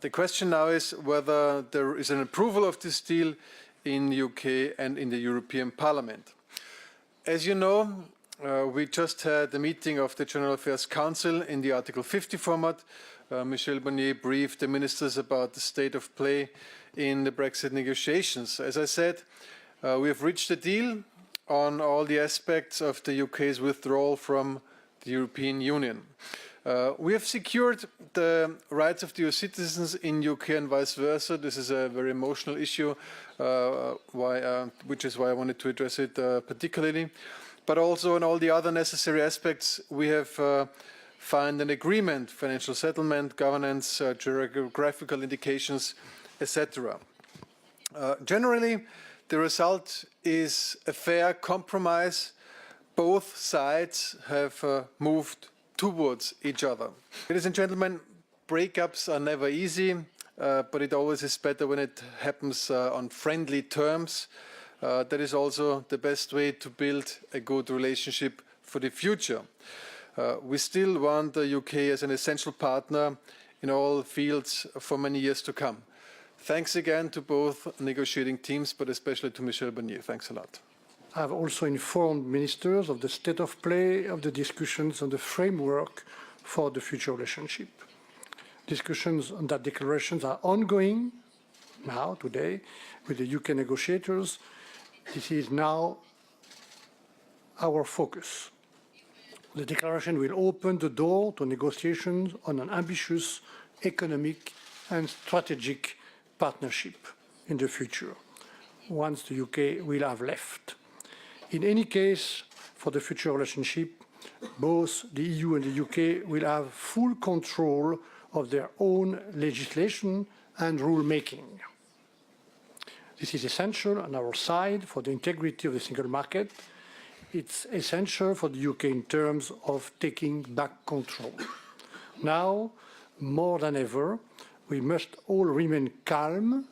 The question now is whether there is an approval of this deal in the UK and in the European Parliament. As you know, we just had a meeting of the General Affairs Council in the Article 50 format. Michel Barnier briefed the ministers about the state of play in the Brexit negotiations. As I said, we have reached a deal on all the aspects of the UK's withdrawal from the European Union. We have secured the rights of the EU citizens in UK and vice versa. This is a very emotional issue, which is why I wanted to address it particularly. But also on all the other necessary aspects, we have found an agreement: financial settlement, governance, geographical indications, etc. Generally, the result is a fair compromise. Both sides have moved towards each other. Ladies and gentlemen, breakups are never easy, but it always is better when it happens on friendly terms. That is also the best way to build a good relationship for the future. We still want the UK as an essential partner in all fields for many years to come. Thanks again to both negotiating teams, but especially to Michel Barnier. Thanks a lot. I have also informed ministers of the state of play of the discussions on the framework for the future relationship. Discussions on that declarations are ongoing now, today, with the UK negotiators. This is now our focus. The declaration will open the door to negotiations on an ambitious economic and strategic partnership in the future, once the UK will have left. In any case, for the future relationship, both the EU and the UK will have full control of their own legislation and rule-making. This is essential on our side for the integrity of the single market. It's essential for the UK in terms of taking back control. Now, more than ever, we must all remain calm,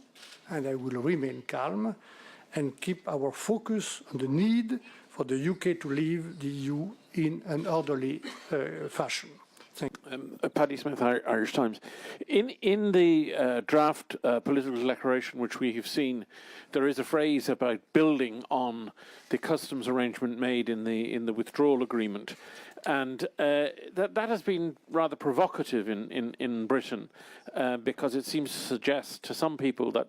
and I will remain calm, and keep our focus on the need for the UK to leave the EU in an orderly fashion. Thank you. Paddy Smith, Irish Times. In the draft political declaration which we have seen, there is a phrase about building on the customs arrangement made in the withdrawal agreement, and that has been rather provocative in Britain because it seems to suggest to some people that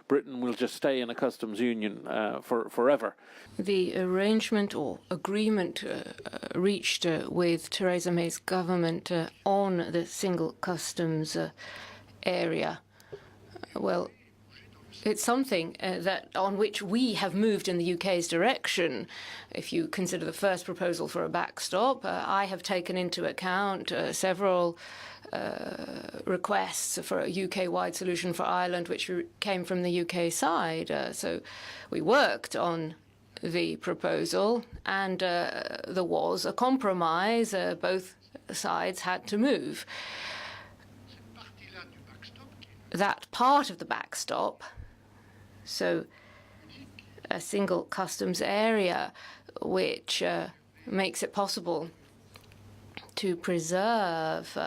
Britain will just stay in a customs union forever. The arrangement or agreement reached with Theresa May's government on the single customs area, well, it's something on which we have moved in the UK's direction. If you consider the first proposal for a backstop, I have taken into account several requests for a UK-wide solution for Ireland, which came from the UK side. So we worked on the proposal, and there was a compromise. Both sides had to move. That part of the backstop, so a single customs area, which makes it possible to preserve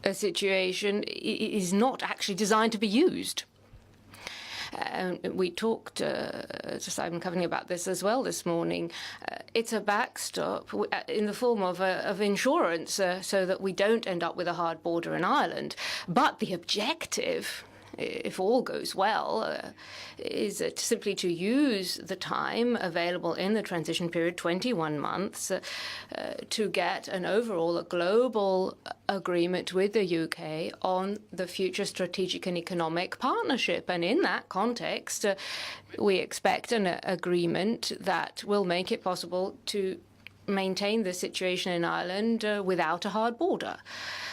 a situation, is not actually designed to be used. We talked to Simon Coveney about this as well this morning. It's a backstop in the form of insurance so that we don't end up with a hard border in Ireland. But the objective, if all goes well, is simply to use the time available in the transition period, 21 months, to get an overall global agreement with the UK on the future strategic and economic partnership. And in that context, we expect an agreement that will make it possible to maintain the situation in Ireland without a hard border.